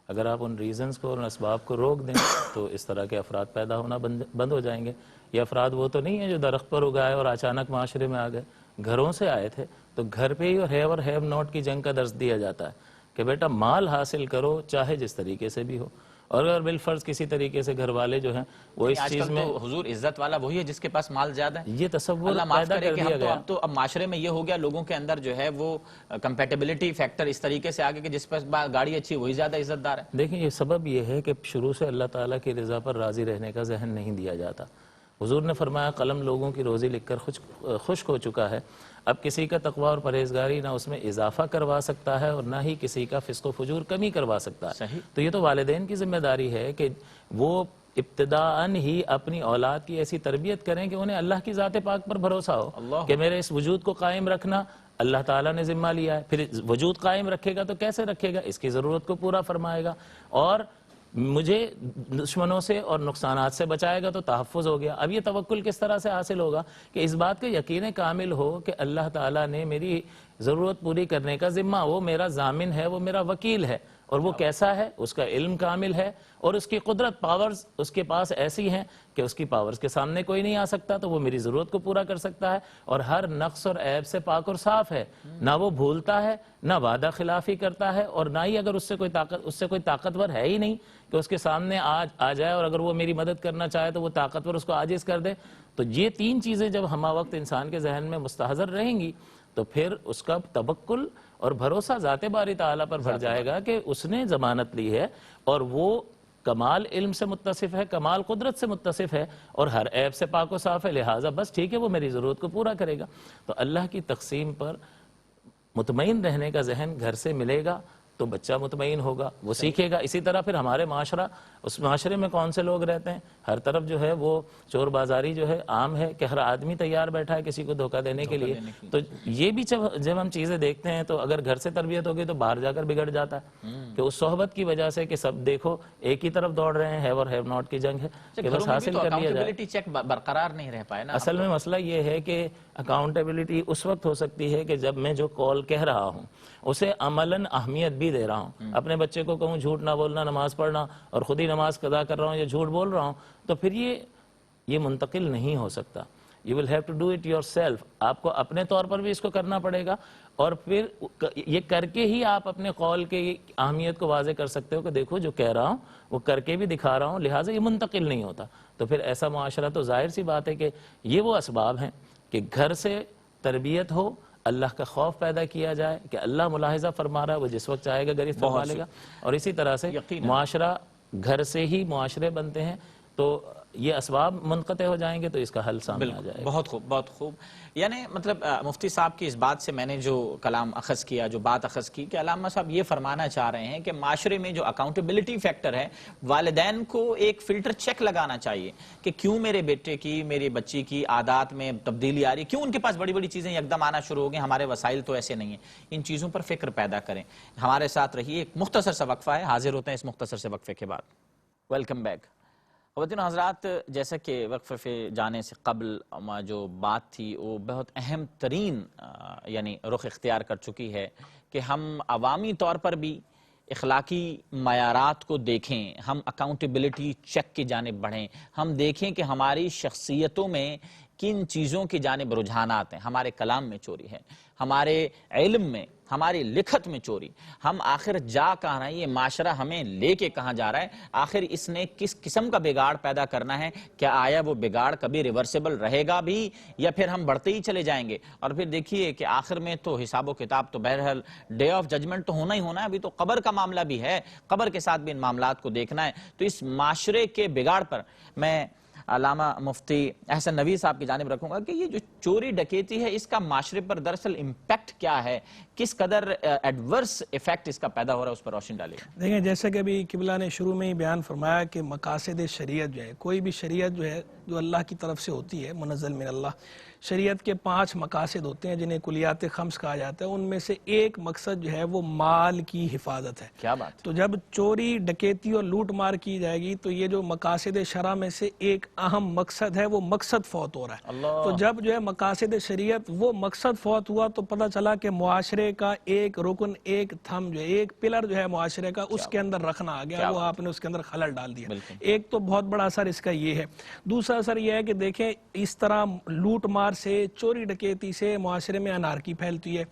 اگر آپ ان ریزنز کو اور ان اسباب کو روک دیں تو اس طرح کے افراد پیدا ہونا بند ہو جائیں گے. یہ افراد وہ تو نہیں ہیں جو درخت پر اگائے اور اچانک معاشرے میں آ گئے, گھروں سے آئے تھے. تو گھر پہ ہی اور ہیو نوٹ کی جنگ کا درس دیا جاتا ہے کہ بیٹا مال حاصل کرو چاہے جس طریقے سے بھی ہو. اور اگر بالفرض کسی طریقے سے گھر والے جو ہیں وہ اس چیز میں, حضور عزت والا وہی ہے جس کے پاس مال زیادہ ہے. یہ تصور اللہ معاف پیدا کرے کر کہ دیا گیا. اب معاشرے میں یہ ہو گیا, لوگوں کے اندر جو ہے وہ کمپیٹیبلٹی فیکٹر اس طریقے سے آگے کہ جس پر گاڑی اچھی وہی زیادہ عزت دار ہے. دیکھیں, یہ سبب یہ ہے کہ شروع سے اللہ تعالیٰ کی رضا پر راضی رہنے کا ذہن نہیں دیا جاتا. حضور نے فرمایا قلم لوگوں کی روزی لکھ کر خشک ہو چکا ہے, اب کسی کا تقوی اور پرہیزگاری نہ اس میں اضافہ کروا سکتا ہے اور نہ ہی کسی کا فسق و فجور کمی کروا سکتا ہے. تو یہ تو والدین کی ذمہ داری ہے کہ وہ ابتداءً ہی اپنی اولاد کی ایسی تربیت کریں کہ انہیں اللہ کی ذات پاک پر بھروسہ ہو کہ میرے اس وجود کو قائم رکھنا اللہ تعالیٰ نے ذمہ لیا ہے. پھر وجود قائم رکھے گا تو کیسے رکھے گا, اس کی ضرورت کو پورا فرمائے گا, اور مجھے دشمنوں سے اور نقصانات سے بچائے گا تو تحفظ ہو گیا. اب یہ توکل کس طرح سے حاصل ہوگا کہ اس بات کا یقین کامل ہو کہ اللہ تعالیٰ نے میری ضرورت پوری کرنے کا ذمہ, وہ میرا ضامن ہے, وہ میرا وکیل ہے, اور وہ کیسا ہے, اس کا علم کامل ہے, اور اس کی قدرت پاورز اس کے پاس ایسی ہیں کہ اس کی پاورز کے سامنے کوئی نہیں آ سکتا, تو وہ میری ضرورت کو پورا کر سکتا ہے, اور ہر نقص اور عیب سے پاک اور صاف ہے. نہ وہ بھولتا ہے, نہ وعدہ خلافی کرتا ہے, اور نہ ہی اگر اس سے کوئی طاقتور ہے ہی نہیں کہ اس کے سامنے آ جائے, اور اگر وہ میری مدد کرنا چاہے تو وہ طاقتور اس کو عاجز کر دے. تو یہ تین چیزیں جب ہمہ وقت انسان کے ذہن میں مستحضر رہیں گی تو پھر اس کا توکل اور بھروسہ ذات باری تعالیٰ پر بڑھ جائے گا کہ اس نے ضمانت لی ہے, اور وہ کمال علم سے متصف ہے, کمال قدرت سے متصف ہے, اور ہر عیب سے پاک و صاف ہے, لہٰذا بس ٹھیک ہے وہ میری ضرورت کو پورا کرے گا. تو اللہ کی تقسیم پر مطمئن رہنے کا ذہن گھر سے ملے گا تو بچہ مطمئن ہوگا, وہ سیکھے گا. اسی طرح پھر ہمارے معاشرہ, اس معاشرے میں کون سے لوگ رہتے ہیں, ہر طرف جو ہے وہ چور بازاری جو ہے عام ہے کہ ہر آدمی تیار بیٹھا ہے کسی کو دھوکہ دینے کے لیے. تو یہ بھی جب ہم چیزیں دیکھتے ہیں تو اگر گھر سے تربیت ہوگی تو باہر جا کر بگڑ جاتا ہے کہ اس صحبت کی وجہ سے کہ سب دیکھو ایک ہی طرف دوڑ رہے ہیں, ہیو اور ہیو ناٹ کی جنگ ہے کہ بس حاصل کر لیا جائے. چیک برقرار نہیں رہ پائے نا. اصل میں مسئلہ یہ ہے کہ اکاؤنٹیبلٹی اس وقت ہو سکتی ہے کہ جب میں جو کال کہہ رہا ہوں اسے عملاً اہمیت بھی دے رہا ہوں. اپنے بچے کو کہوں جھوٹ نہ بولنا, نماز پڑھنا, اور خود ہی نماز قضا کر رہا ہوں یا جھوٹ بول رہا ہوں, تو پھر یہ منتقل نہیں ہو سکتا. You will have to do it yourself. آپ کو اپنے طور پر بھی اس کو کرنا پڑے گا, اور پھر یہ کر کے ہی آپ اپنے قول کی اہمیت کو واضح کر سکتے ہو کہ دیکھو جو کہہ رہا ہوں وہ کر کے بھی دکھا رہا ہوں, لہٰذا یہ منتقل نہیں ہوتا. تو پھر ایسا معاشرہ, تو ظاہر سی بات ہے کہ یہ وہ اسباب ہیں کہ گھر سے تربیت ہو, اللہ کا خوف پیدا کیا جائے کہ اللہ ملاحظہ فرما رہا ہے, وہ جس وقت چاہے گا گریز فرما لے گا, اور اسی طرح سے معاشرہ, گھر سے ہی معاشرے بنتے ہیں, تو یہ اسباب منقطع ہو جائیں گے تو اس کا حل سامنے آ جائے گا. بہت خوب, بہت خوب. یعنی مطلب مفتی صاحب کی اس بات سے میں نے جو کلام اخذ کیا, جو بات اخذ کی کہ علامہ صاحب یہ فرمانا چاہ رہے ہیں کہ معاشرے میں جو اکاؤنٹیبلٹی فیکٹر ہے, والدین کو ایک فلٹر چیک لگانا چاہیے کہ کیوں میرے بیٹے کی, میری بچی کی عادات میں تبدیلی آ رہی, کیوں ان کے پاس بڑی بڑی چیزیں یکدم آنا شروع ہو گئی, ہمارے وسائل تو ایسے نہیں ہیں. ان چیزوں پر فکر پیدا کریں. ہمارے ساتھ رہیے, ایک مختصر سا وقفہ ہے, حاضر ہوتے ہیں اس مختصر سے وقفے کے بعد. Welcome back. خواتین و حضرات, جیسا کہ وقفے پہ جانے سے قبل جو بات تھی وہ بہت اہم ترین یعنی رخ اختیار کر چکی ہے کہ ہم عوامی طور پر بھی اخلاقی معیارات کو دیکھیں, ہم اکاؤنٹیبلٹی چیک کی جانب بڑھیں, ہم دیکھیں کہ ہماری شخصیتوں میں کن چیزوں کی جانب رجحانات ہیں. ہمارے کلام میں چوری ہے, ہمارے علم میں, ہماری لکھت میں چوری. ہم آخر جا کہاں رہے ہیں, یہ معاشرہ ہمیں لے کے کہاں جا رہا ہے, آخر اس نے کس قسم کا بگاڑ پیدا کرنا ہے, کیا آیا وہ بگاڑ کبھی ریورسیبل رہے گا بھی یا پھر ہم بڑھتے ہی چلے جائیں گے. اور پھر دیکھیے کہ آخر میں تو حساب و کتاب تو بہرحال ڈے آف ججمنٹ تو ہونا ہی ہونا ہے. ابھی تو قبر کا معاملہ بھی ہے, قبر کے ساتھ بھی ان معاملات کو دیکھنا ہے. تو اس معاشرے کے بگاڑ پر میں علامہ مفتی احسن نویر صاحب کی جانب رکھوں گا کہ یہ جو چوری ڈکیتی ہے اس کا معاشرے پر دراصل امپیکٹ کیا ہے, کس قدر ایڈورس ایفیکٹ اس کا پیدا ہو رہا ہے, اس پر روشنی ڈالیں. دیکھیں جیسے کہ ابھی قبلہ نے شروع میں ہی بیان فرمایا کہ مقاصد شریعت جو ہے, کوئی بھی شریعت جو ہے جو اللہ کی طرف سے ہوتی ہے منزل من اللہ, شریعت کے 5 مقاصد ہوتے ہیں جنہیں کلیات خمس کہا جاتا ہے. ان میں سے ایک مقصد جو ہے وہ مال کی حفاظت ہے. کیا بات. تو جب چوری ڈکیتی اور لوٹ مار کی جائے گی تو یہ جو مقاصد شرع میں سے ایک اہم مقصد ہے وہ مقصد فوت ہو رہا ہے. تو جب جو ہے مقاصد شریعت وہ مقصد فوت ہوا تو پتہ چلا کہ معاشرے کا ایک رکن, ایک تھم جو ہے, ایک پلر جو ہے معاشرے کا اس کے اندر رکھنا آ گیا, وہ آپ نے اس کے اندر خلل ڈال دیا. ایک تو بہت بڑا اثر اس کا یہ ہے. دوسرا اثر یہ ہے کہ دیکھیں اس طرح لوٹ مار سے, چوری ڈکیتی سے معاشرے میں انارکی پھیلتی ہے.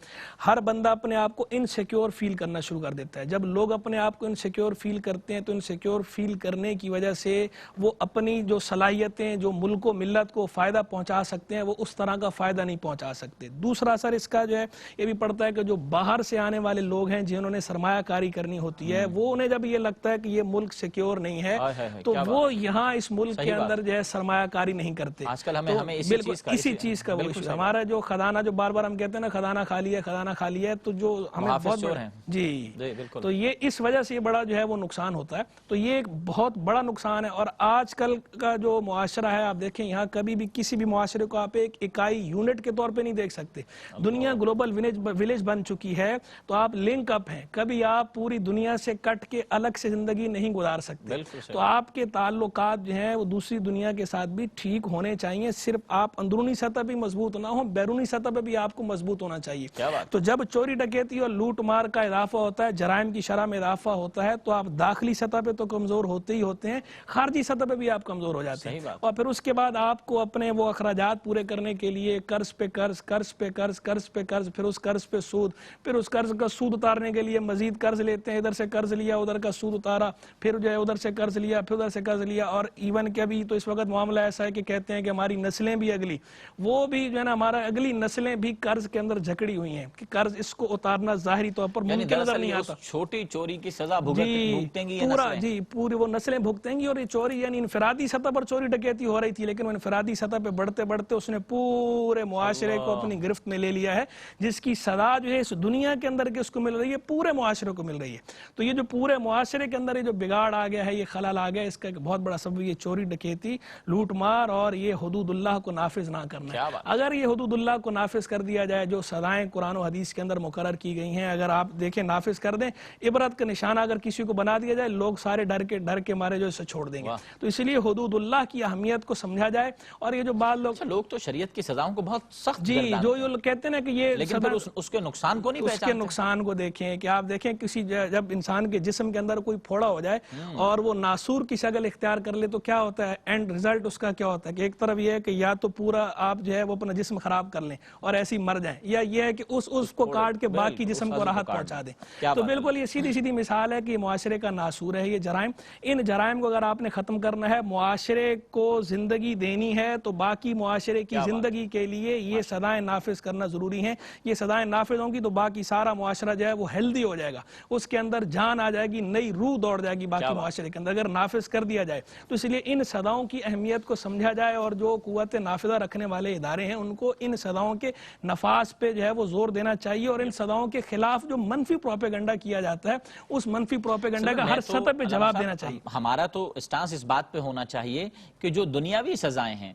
ہر بندہ اپنے آپ کو انسیکیور فیل کرنا شروع کر دیتا ہے. جب لوگ اپنے آپ کو انسیکیور فیل کرتے ہیں تو انسیکیور فیل کرنے کی وجہ سے وہ اپنی جو صلاحیتیں جو ملک و ملت کو فائدہ پہنچا سکتے ہیں وہ اس طرح کا فائدہ نہیں پہنچا سکتے. دوسرا اثر اس کا جو ہے یہ بھی پڑتا ہے کہ جو باہر سے آنے والے لوگ ہیں جنہوں نے سرمایہ کاری کرنی ہوتی ہے, وہ انہیں جب یہ لگتا ہے کہ یہ ملک سیکیور نہیں ہے تو وہ یہاں اس ملک کے اندر جو ہے سرمایہ کاری نہیں کرتے. آج کل ہمیں اسی چیز کا ہمارا جو خزانہ, جو بار بار ہم کہتے ہیں نا خزانہ خالی ہے, خزانہ خالی ہے, تو جو ہمیں بہت جی تو یہ اس وجہ سے بڑا جو ہے وہ نقصان ہوتا ہے. تو یہ ایک بہت بڑا نقصان ہے. اور آج کل کا جو معاشرہ ہے آپ دیکھیں یہاں کبھی بھی کسی بھی معاشرے کو آپ ایک اکائی یونٹ کے طور پہ نہیں دیکھ سکتے. دنیا گلوبل ولیج بن چکی ہے تو آپ لنک اپ ہیں, کبھی آپ پوری دنیا سے کٹ کے الگ سے زندگی نہیں گزار سکتے. تو آپ کے تعلقات جو ہیں وہ دوسری دنیا کے ساتھ بھی ٹھیک ہونے چاہیے. صرف آپ اندرونی سطح بھی مضبوط نہ ہوں, بیرونی سطح پہ بھی آپ کو مضبوط ہونا چاہیے. تو جب چوری ڈکیتی اور لوٹ مار کا اضافہ ہوتا ہے, جرائم کی شرح میں اضافہ ہوتا ہے, تو آپ داخلی سطح پہ تو کمزور ہوتے ہی ہوتے ہیں, خارجی سطح پہ بھی آپ کمزور ہو جاتے ہیں. اور پھر اس کے بعد آپ کو اپنے وہ اخراجات پورے کرنے کے لیے قرض پہ قرض, قرض پہ قرض, قرض پہ قرض, پھر اس قرض پہ سود, پھر اس قرض کا سود اتارنے کے لیے مزید قرض لیتے ہیں. ادھر سے قرض لیا, ادھر کا سود اتارا, پھر جو ہے ادھر سے قرض لیا, پھر ادھر سے قرض لیا. اور ایون کہ ابھی تو اس وقت معاملہ ایسا ہے کہ کہتے ہیں کہ ہماری نسلیں بھی اگلی, وہ بھی جو ہے نا ہمارا اگلی نسلیں بھی قرض کے اندر جھکڑی ہوئی ہیں کہ قرض اس کو اتارنا ظاہری طور پر ممکن نظر نہیں آتا. چھوٹی چوری کی سزا بھگتیں گی پوری وہ نسلیں بھگتیں گی. اور یہ چوری یعنی انفرادی سطح پر چوری ڈکیتی ہو رہی تھی, لیکن وہ انفرادی سطح پہ بڑھتے بڑھتے اس نے پورے معاشرے کو اپنی گرفت میں لے لیا ہے, جس کی سزا جو ہے اس دنیا کے اندر اس کو مل رہی ہے, پورے معاشرے کو مل رہی ہے. تو یہ جو پورے معاشرے کے اندر یہ جو بگاڑ آ گیا ہے, یہ خلل آ گیا, اس کا ایک بہت بڑا سبب یہ چوری ڈکیتی, لوٹ مار اور یہ حدود اللہ کو نافذ نہ کرنا ہے. اگر یہ حدود اللہ کو نافذ کر دیا جائے, جو سزائیں قرآن و حدیث کے اندر مقرر کی گئی ہیں, اگر آپ دیکھیں نافذ کر دیں, عبرت کا نشانہ اگر کسی کو بنا دیا جائے, لوگ سارے ڈر کے مارے جو اسے چھوڑ دیں گے. تو اس لیے حدود اللہ کی اہمیت کو سمجھا جائے. اور یہ جو بعض لوگ تو شریعت کی سزاؤں کو بہت سخت جو کہتے ہیں نا کہ یہ لیکن پھر اس کے نقصان کو نہیں پہچانتے. اس کے نقصان کو دیکھیں کہ آپ دیکھیں کسی جب انسان کے جسم کے اندر کوئی پھوڑا ہو جائے اور وہ ناسور کی شکل اختیار کر لے تو کیا ہوتا ہے, اینڈ ریزلٹ اس کا کیا ہوتا ہے کہ ایک طرف یہ ہے کہ یا تو پورا آپ جو ہے وہ اپنا جسم خراب کر لیں اور ایسے ہی مر جائیں, یا یہ ہے کہ اس کو کاٹ کے باقی جسم کو راحت پہنچا دیں. تو بالکل یہ سیدھی مثال ہے کہ معاشرے کا ناسور ہے یہ جرائم. ان جرائم کو اگر آپ نے ختم کرنا ہے, معاشرے کو زندگی دینی ہے, تو باقی معاشرے کی زندگی کے لیے یہ سزائیں نافذ کرنا ضروری ہیں. یہ سزائیں نافذ ہوں گی تو باقی سارا معاشرہ جو ہے وہ ہیلدی ہو جائے گا, اس کے اندر جان آ جائے گی, نئی روح دوڑ جائے گی باقی معاشرے کے اندر اگر نافذ کر دیا جائے. تو اس لیے ان سزاؤں کی اہمیت کو سمجھا جائے, اور جو قوت نافذہ رکھنے والے ادارے ہیں ان کو ان سزاؤں کے نفاذ پہ جو ہے وہ زور دینا چاہیے, اور ان سزاؤں کے خلاف جو منفی پروپیگنڈا کیا جاتا ہے اس منفی پروپیگنڈا کا ہر سطح پہ جواب دینا چاہیے. ہمارا تو اسٹانس اس بات پہ ہونا چاہیے کہ جو دنیاوی سزائیں ہیں,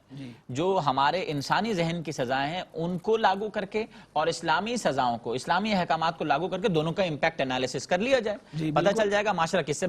جو ہمارے انسانی ذہن کی سزائیں ہیں, ان کو لاگو کر کے اور اسلامی سزاؤں کو, اسلامی احکامات کو لاگو کر کے دونوں کا امپیکٹ انالیسس کر لیا جائے, پتہ چل جائے گا معاشرہ کس سے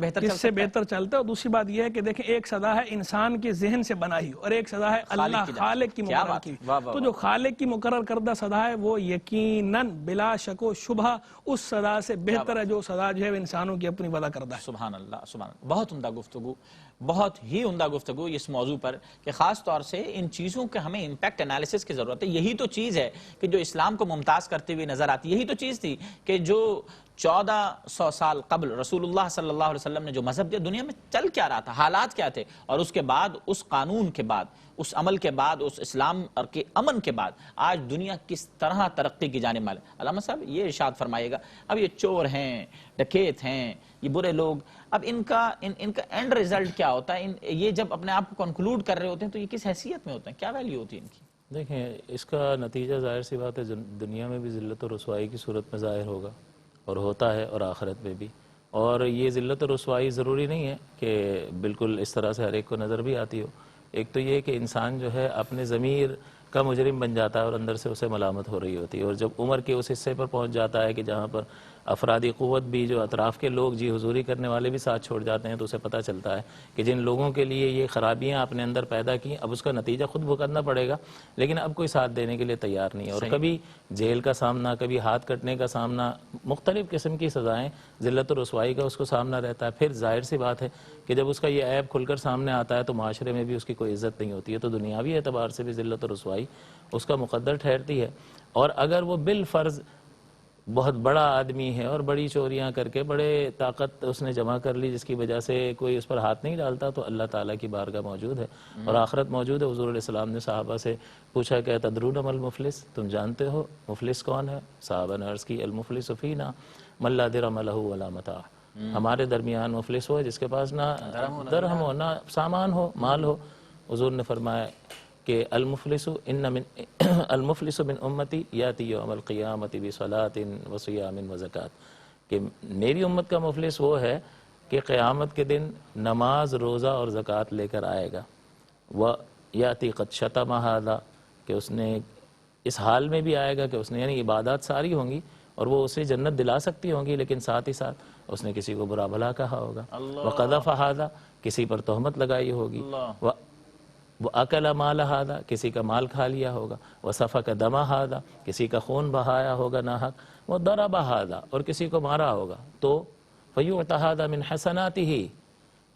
بہتر چلتا ہے. اور دوسری بات یہ ہے کہ دیکھیں ایک سزا ہے انسان کے ذہن سے بنائی اور ایک سزا ہے اللہ خالق کی مقرر کی. تو جو خالق کی مقرر کردہ سزا ہے وہ یقیناً بلا شک و شبہ اس سزا سے بہتر ہے جو سزا جو ہے انسانوں کی اپنی وضع کردہ ہے. سبحان اللہ, سبحان اللہ. بہت عمدہ گفتگو. بہت ہی عمدہ گفتگو اس موضوع پر کہ خاص طور سے ان چیزوں کے ہمیں امپیکٹ انالیسس کی ضرورت ہے. یہی تو چیز ہے کہ جو اسلام کو ممتاز کرتے ہوئے نظر آتی. یہی تو چیز تھی کہ جو 1400 سال قبل رسول اللہ صلی اللہ علیہ وسلم نے جو مذہب دیا, دنیا میں چل کیا رہا تھا, حالات کیا تھے, اور اس کے بعد اس قانون کے بعد, اس عمل کے بعد, اس اسلام کے امن کے بعد آج دنیا کس طرح ترقی کی جانب مائل. علامہ صاحب یہ ارشاد فرمائیے گا, اب یہ چور ہیں, ڈکیت ہیں, یہ برے لوگ, اب ان کا اینڈ ریزلٹ کیا ہوتا ہے؟ یہ جب اپنے آپ کو کنکلوڈ کر رہے ہوتے ہیں تو یہ کس حیثیت میں ہوتے ہیں, کیا ویلیو ہوتی ہے ان کی؟ دیکھیں, اس کا نتیجہ ظاہر سی بات ہے دنیا میں بھی ذلت و رسوائی کی صورت میں ظاہر ہوگا, اور ہوتا ہے, اور آخرت میں بھی. اور یہ ذلت و رسوائی ضروری نہیں ہے کہ بالکل اس طرح سے ہر ایک کو نظر بھی آتی ہو. ایک تو یہ کہ انسان جو ہے اپنے ضمیر کا مجرم بن جاتا ہے اور اندر سے اسے ملامت ہو رہی ہوتی ہے, اور جب عمر کے اس حصے پر پہنچ جاتا ہے کہ جہاں پر افرادی قوت بھی, جو اطراف کے لوگ جی حضوری کرنے والے بھی ساتھ چھوڑ جاتے ہیں, تو اسے پتہ چلتا ہے کہ جن لوگوں کے لیے یہ خرابیاں اپنے اندر پیدا کی, اب اس کا نتیجہ خود بھگتنا پڑے گا, لیکن اب کوئی ساتھ دینے کے لیے تیار نہیں ہے. اور کبھی جیل کا سامنا, کبھی ہاتھ کٹنے کا سامنا, مختلف قسم کی سزائیں, ذلت و رسوائی کا اس کو سامنا رہتا ہے. پھر ظاہر سی بات ہے کہ جب اس کا یہ عیب کھل کر سامنے آتا ہے تو معاشرے میں بھی اس کی کوئی عزت نہیں ہوتی ہے, تو دنیاوی اعتبار سے بھی ذلت و رسوائی اس کا مقدر ٹھہرتی ہے. اور اگر وہ بالفرض بہت بڑا آدمی ہے اور بڑی چوریاں کر کے بڑے طاقت اس نے جمع کر لی جس کی وجہ سے کوئی اس پر ہاتھ نہیں ڈالتا, تو اللہ تعالیٰ کی بارگاہ موجود ہے اور آخرت موجود ہے. حضور علیہ السلام نے صحابہ سے پوچھا کہ تدرون ما المفلس, تم جانتے ہو مفلس کون ہے؟ صحابہ نے عرض کی المفلس فینا من لا درہم لہ ولا متاع, ہمارے درمیان مفلس ہو جس کے پاس نہ درہم ہو, نہ سامان ہو, مال ہو. حضور نے فرمایا کہ المفلس من امتی یاتی یوم القیامت بصلاۃ وصیام وزکات, کہ میری امت کا مفلس وہ ہے کہ قیامت کے دن نماز, روزہ اور زکوٰۃ لے کر آئے گا. ویاتی قد شتم ھذا, کہ اس نے اس حال میں بھی آئے گا کہ اس نے, یعنی عبادات ساری ہوں گی اور وہ اسے جنت دلا سکتی ہوں گی, لیکن ساتھ ہی ساتھ اس نے کسی کو برا بھلا کہا ہوگا. وقذف ھذا, کسی پر تہمت لگائی ہوگی. وَأَكَلَ مَالَ هَذَا, کسی کا مال کھا لیا ہوگا. وَسَفَكَ دَمَ هَذَا, کسی کا خون بہایا ہوگا ناحق. وَضَرَبَ هَذَا, اور کسی کو مارا ہوگا. تو فَيُعْطَ هَذَا مِنْ حَسَنَاتِهِ,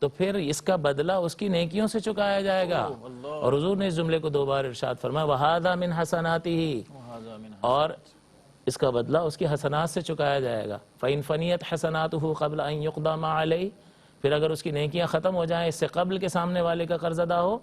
تو پھر اس کا بدلہ اس کی نیکیوں سے چکایا جائے گا. اور حضور نے اس جملے کو 2 بار ارشاد فرمایا, وَهَذَا مِنْ حَسَنَاتِهِ, اور اس کا بدلہ اس کی حسنات سے چکایا جائے گا. فَإِنْ فَنِيَتْ حَسَنَاتُهُ قَبْلَ أَنْ يُقْضَى مَا عَلَيْهِ, پھر اگر اس کی نیکیاں ختم ہو جائیں اس سے قبل کے سامنے والے کا قرض ادا ہو,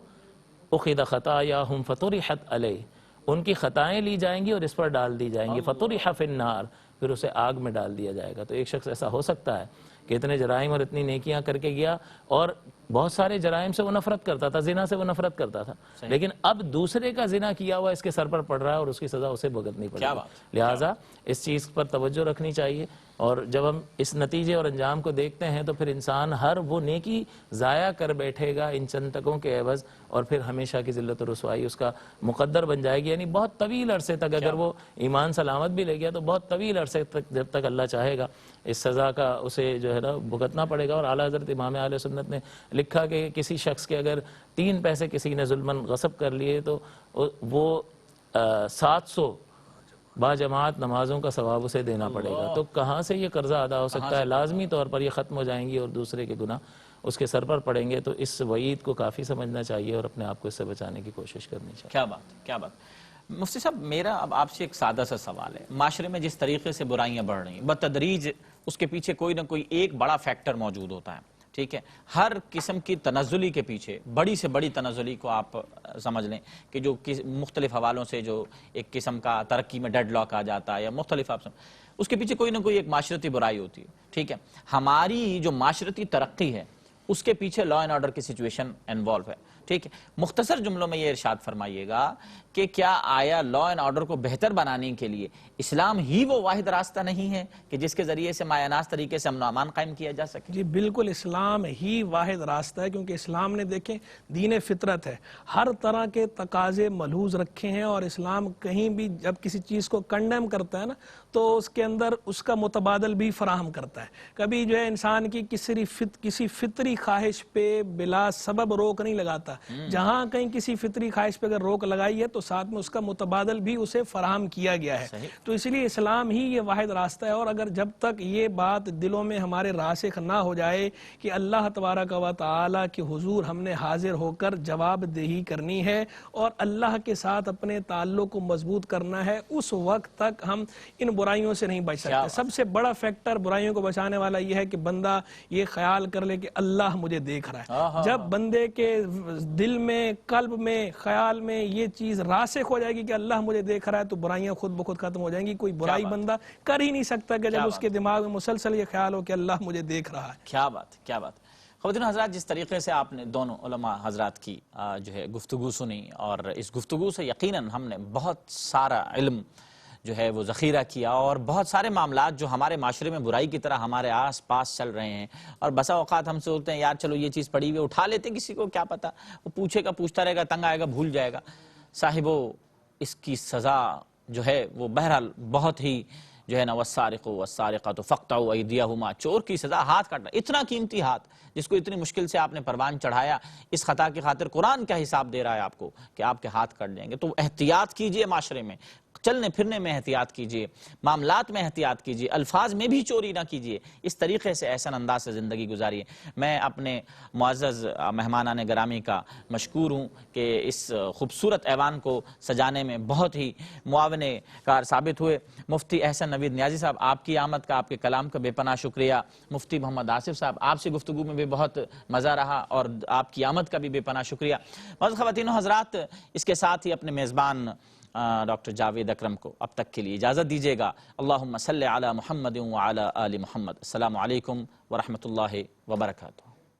اخذ خطاياهم فطرحت علیہ, ان کی خطائیں لی جائیں گی اور اس پر ڈال دی جائیں گی. فطرح فی النار, پھر اسے آگ میں ڈال دیا جائے گا. تو ایک شخص ایسا ہو سکتا ہے کہ اتنے جرائم اور اتنی نیکیاں کر کے گیا, اور بہت سارے جرائم سے وہ نفرت کرتا تھا, زنا سے وہ نفرت کرتا تھا, لیکن اب دوسرے کا زنا کیا ہوا اس کے سر پر پڑ رہا ہے اور اس کی سزا اسے بھگتنی پڑے گی. لہٰذا اس چیز پر توجہ رکھنی چاہیے. اور جب ہم اس نتیجے اور انجام کو دیکھتے ہیں تو پھر انسان ہر وہ نیکی ضائع کر بیٹھے گا ان چند تکوں کے عوض, اور پھر ہمیشہ کی ذلت و رسوائی اس کا مقدر بن جائے گی. یعنی بہت طویل عرصے تک, اگر وہ ایمان سلامت بھی لے گیا تو بہت طویل عرصے تک, جب تک اللہ چاہے گا, اس سزا کا اسے جو ہے نا بھگتنا پڑے گا. اور اعلیٰ حضرت امام اہل سنت نے لکھا کہ کسی شخص کے اگر 3 پیسے کسی نے ظلماً غصب کر لیے تو وہ 700 با جماعت نمازوں کا ثواب اسے دینا پڑے گا. تو کہاں سے یہ قرضہ ادا ہو سکتا ہے؟ لازمی طور پر یہ ختم ہو جائیں گی اور دوسرے کے گناہ اس کے سر پر پڑیں گے. تو اس وعید کو کافی سمجھنا چاہیے اور اپنے آپ کو اس سے بچانے کی کوشش کرنی چاہیے. کیا بات, کیا بات. مفتی صاحب, میرا اب آپ سے ایک سادہ سا سوال ہے. معاشرے میں جس طریقے سے برائیاں بڑھ رہی ہیں بتدریج, اس کے پیچھے کوئی نہ کوئی ایک بڑا فیکٹر موجود ہوتا ہے, ٹھیک ہے. ہر قسم کی تنزلی کے پیچھے, بڑی سے بڑی تنزلی کو آپ سمجھ لیں کہ جو مختلف حوالوں سے جو ایک قسم کا ترقی میں ڈیڈ لاک آ جاتا ہے یا مختلف, آپ اس کے پیچھے کوئی نہ کوئی ایک معاشرتی برائی ہوتی ہے, ٹھیک ہے. ہماری جو معاشرتی ترقی ہے اس کے پیچھے لا اینڈ آرڈر کی سچویشن انوالو ہے, ٹھیک ہے. مختصر جملوں میں یہ ارشاد فرمائیے گا کہ کیا آیا لا اینڈ آرڈر کو بہتر بنانے کے لیے اسلام ہی وہ واحد راستہ نہیں ہے کہ جس کے ذریعے سے مایاناز طریقے سے امن و امان قائم کیا جا سکے؟ جی بالکل, اسلام ہی واحد راستہ ہے, کیونکہ اسلام نے دیکھیں دین فطرت ہے, ہر طرح کے تقاضے ملحوظ رکھے ہیں, اور اسلام کہیں بھی جب کسی چیز کو کنڈیم کرتا ہے نا تو اس کے اندر اس کا متبادل بھی فراہم کرتا ہے. کبھی جو ہے انسان کی کسی فطری خواہش پہ بلا سبب روک نہیں لگاتا. جہاں کہیں کسی فطری خواہش پہ اگر روک لگائی ہے تو ساتھ میں اس کا متبادل بھی اسے فراہم کیا گیا ہے. تو اس لیے اسلام ہی یہ واحد راستہ ہے. اور اگر جب تک یہ بات دلوں میں ہمارے راسخ نہ ہو جائے کہ اللہ تبارک و تعالی کے حضور ہم نے حاضر ہو کر جواب دہی کرنی ہے اور اللہ کے ساتھ اپنے تعلق کو مضبوط کرنا ہے, اس وقت تک ہم ان برائیوں سے نہیں بچ سکتے. سب سے بڑا فیکٹر برائیوں کو بچانے والا یہ ہے کہ بندہ یہ خیال کر لے کہ اللہ مجھے دیکھ رہا ہے. جب بندے کے دل میں, قلب میں, خیال میں یہ چیز راسخ ہو جائے گی کہ اللہ مجھے دیکھ رہا ہے تو برائیاں خود بخود ختم ہو جائیں گی. کوئی برائی بندہ کر ہی نہیں سکتا کہ جب اس کے دماغ میں مسلسل یہ خیال ہو کہ اللہ مجھے دیکھ رہا ہے. کیا بات, کیا بات. خواتین حضرات, جس طریقے سے آپ نے دونوں علماء حضرات کی جو ہے گفتگو سنی, اور اس گفتگو سے یقیناً ہم نے بہت سارا علم جو ہے وہ ذخیرہ کیا, اور بہت سارے معاملات جو ہمارے معاشرے میں برائی کی طرح ہمارے آس پاس چل رہے ہیں, اور بسا اوقات ہم سوچتے ہیں یار چلو یہ چیز پڑی ہوئی اٹھا لیتے ہیں, کسی کو کیا پتا, وہ پوچھے گا, پوچھتا رہے گا, تنگ آئے گا, بھول جائے گا. صاحبو, اس کی سزا جو ہے وہ بہرحال بہت ہی جو ہے نا, والسارق والسارقۃ فاقطعوا ایدیہما, چور کی سزا ہاتھ کاٹنا. اتنا قیمتی ہاتھ جس کو اتنی مشکل سے آپ نے پروان چڑھایا, اس خطا کی خاطر قرآن کیا حساب دے رہا ہے آپ کو کہ آپ کے ہاتھ کٹ جائیں گے. تو احتیاط کیجئے, معاشرے میں چلنے پھرنے میں احتیاط کیجئے, معاملات میں احتیاط کیجئے, الفاظ میں بھی چوری نہ کیجئے, اس طریقے سے احسن انداز سے زندگی گزاریے. میں اپنے معزز مہمانان گرامی کا مشکور ہوں کہ اس خوبصورت ایوان کو سجانے میں بہت ہی معاون کار ثابت ہوئے. مفتی احسن نوید نیازی صاحب, آپ کی آمد کا, آپ کے کلام کا بے پناہ شکریہ. مفتی محمد آصف صاحب, آپ سے گفتگو میں بھی بہت مزہ رہا, اور آپ کی آمد کا بھی بے پناہ شکریہ. معزز خواتین و حضرات, اس کے ساتھ ہی اپنے میزبان ڈاکٹر جاوید اکرم کو اب تک کے لیے اجازت دیجیے گا. اللہم صلی علی محمد وعلی آل محمد. السلام علیکم ورحمۃ اللہ وبرکاتہ.